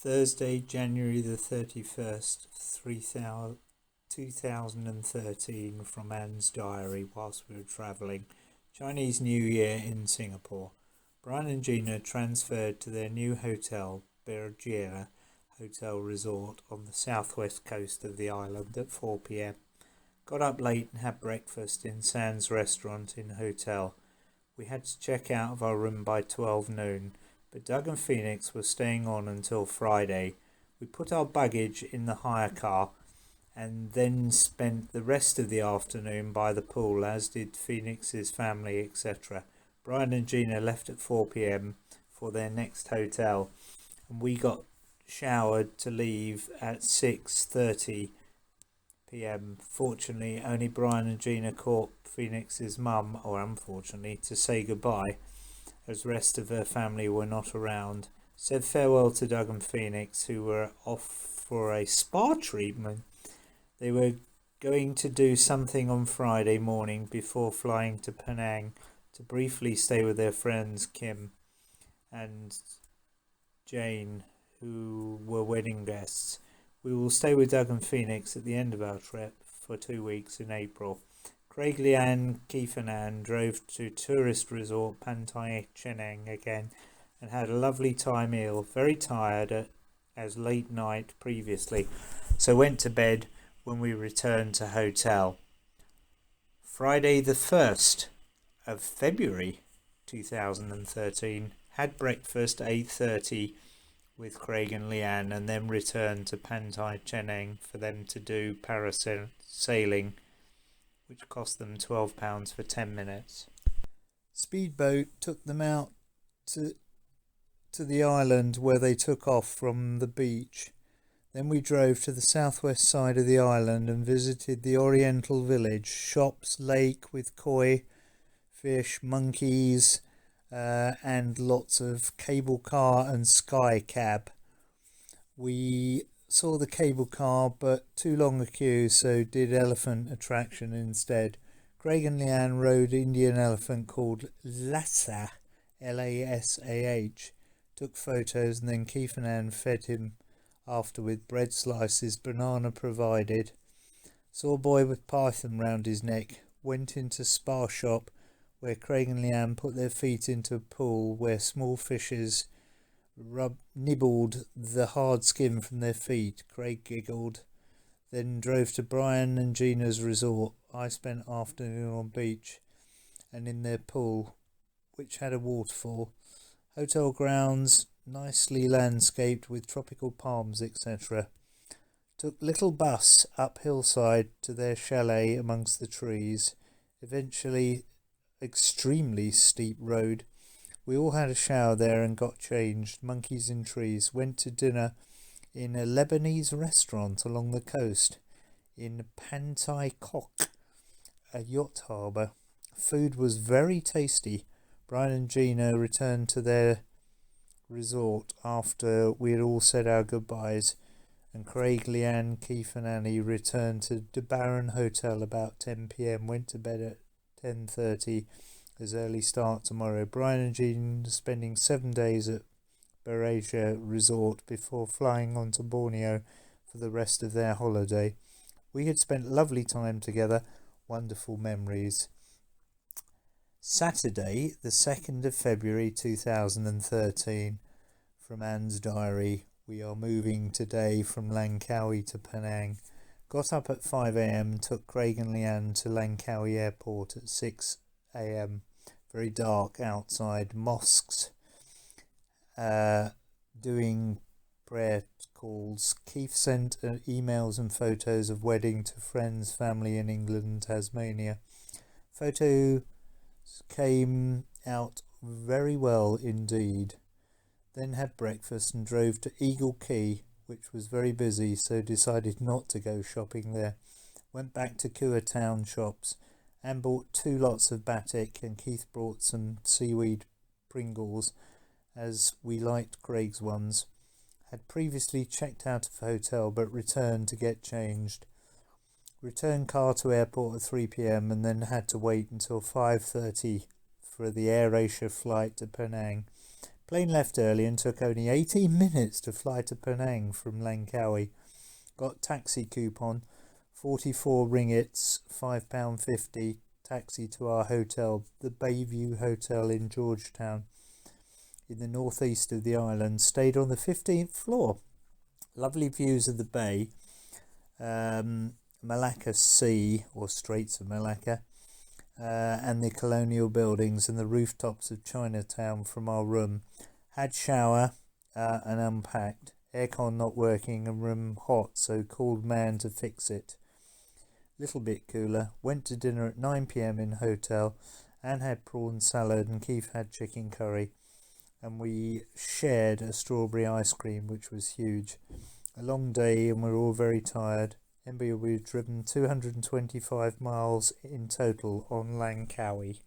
Thursday, January the 31st, 2013, from Anne's diary whilst we were travelling. Chinese New Year in Singapore. Brian and Gina transferred to their new hotel, Berjaya Hotel Resort, on the southwest coast of the island at 4 p.m. Got up late and had breakfast in Sands restaurant in hotel. We had to check out of our room by 12 noon, but Doug and Phoenix were staying on until Friday. We put our baggage in the hire car and then spent the rest of the afternoon by the pool, as did Phoenix's family, etc. Brian and Gina left at 4 p.m. for their next hotel, and we got showered to leave at 6:30 p.m. Fortunately, only Brian and Gina caught Phoenix's mum, or unfortunately, to say goodbye, as the rest of her family were not around. Said farewell to Doug and Phoenix, who were off for a spa treatment. They were going to do something on Friday morning before flying to Penang to briefly stay with their friends Kim and Jane, who were wedding guests. We will stay with Doug and Phoenix at the end of our trip for 2 weeks in April. Craig, Leanne, Keith and Anne drove to tourist resort Pantai Chenang again and had a lovely time ill, very tired as late night previously, so went to bed when we returned to hotel. Friday the 1st of February 2013, had breakfast at 8:30 with Craig and Leanne, and then returned to Pantai Chenang for them to do parasailing, which cost them £12 for 10 minutes. Speedboat took them out to the island where they took off from the beach. Then we drove to the southwest side of the island and visited the Oriental Village, shops, lake with koi, fish, monkeys, and lots of cable car and Skycab. We saw the cable car, but too long a queue, so did elephant attraction instead. Craig and Leanne rode Indian elephant called Lhasa, Lasah. Took photos, and then Keith and Anne fed him after with bread slices, banana provided. Saw a boy with python round his neck. Went into spa shop where Craig and Leanne put their feet into a pool where small fishes nibbled the hard skin from their feet. Craig giggled. Then drove to Brian and Gina's resort. I spent afternoon on beach and in their pool, which had a waterfall. Hotel grounds, nicely landscaped with tropical palms, etc. Took little bus up hillside to their chalet amongst the trees. Eventually, extremely steep road. We all had a shower there and got changed. Monkeys in trees. Went to dinner in a Lebanese restaurant along the coast in Pantai Kok, a yacht harbour. Food was very tasty. Brian and Gina returned to their resort after we had all said our goodbyes, and Craig, Leanne, Keith and Annie returned to De Baron Hotel about 10 p.m. Went to bed at 10:30 as early start tomorrow. Brian and Jean spending 7 days at Berjaya Resort before flying on to Borneo for the rest of their holiday. We had spent lovely time together, wonderful memories. Saturday, the 2nd of February 2013, from Anne's diary. We are moving today from Langkawi to Penang. Got up at 5 a.m, took Craig and Leanne to Langkawi Airport at 6 a.m. Very dark outside. Mosques, doing prayer calls. Keith sent emails and photos of wedding to friends, family in England and Tasmania. Photo came out very well indeed. Then had breakfast and drove to Eagle Quay, which was very busy, so decided not to go shopping there. Went back to Georgetown shops and bought 2 lots of batik, and Keith brought some seaweed Pringles as we liked Craig's ones. Had previously checked out of the hotel but returned to get changed. Return car to airport at 3 p.m. and then had to wait until 5:30 for the AirAsia flight to Penang. Plane left early and took only 18 minutes to fly to Penang from Langkawi. Got taxi coupon, 44 ringgits, £5.50, taxi to our hotel, the Bayview Hotel in Georgetown, in the northeast of the island. Stayed on the 15th floor. Lovely views of the bay, Malacca Sea, or Straits of Malacca, and the colonial buildings and the rooftops of Chinatown from our room. Had shower and unpacked. Aircon not working and room hot, so called man to fix it. Little bit cooler. Went to dinner at 9 p.m. in hotel. Anne had prawn salad and Keith had chicken curry. And we shared a strawberry ice cream, which was huge. A long day and we're all very tired. We've driven 225 miles in total on Langkawi.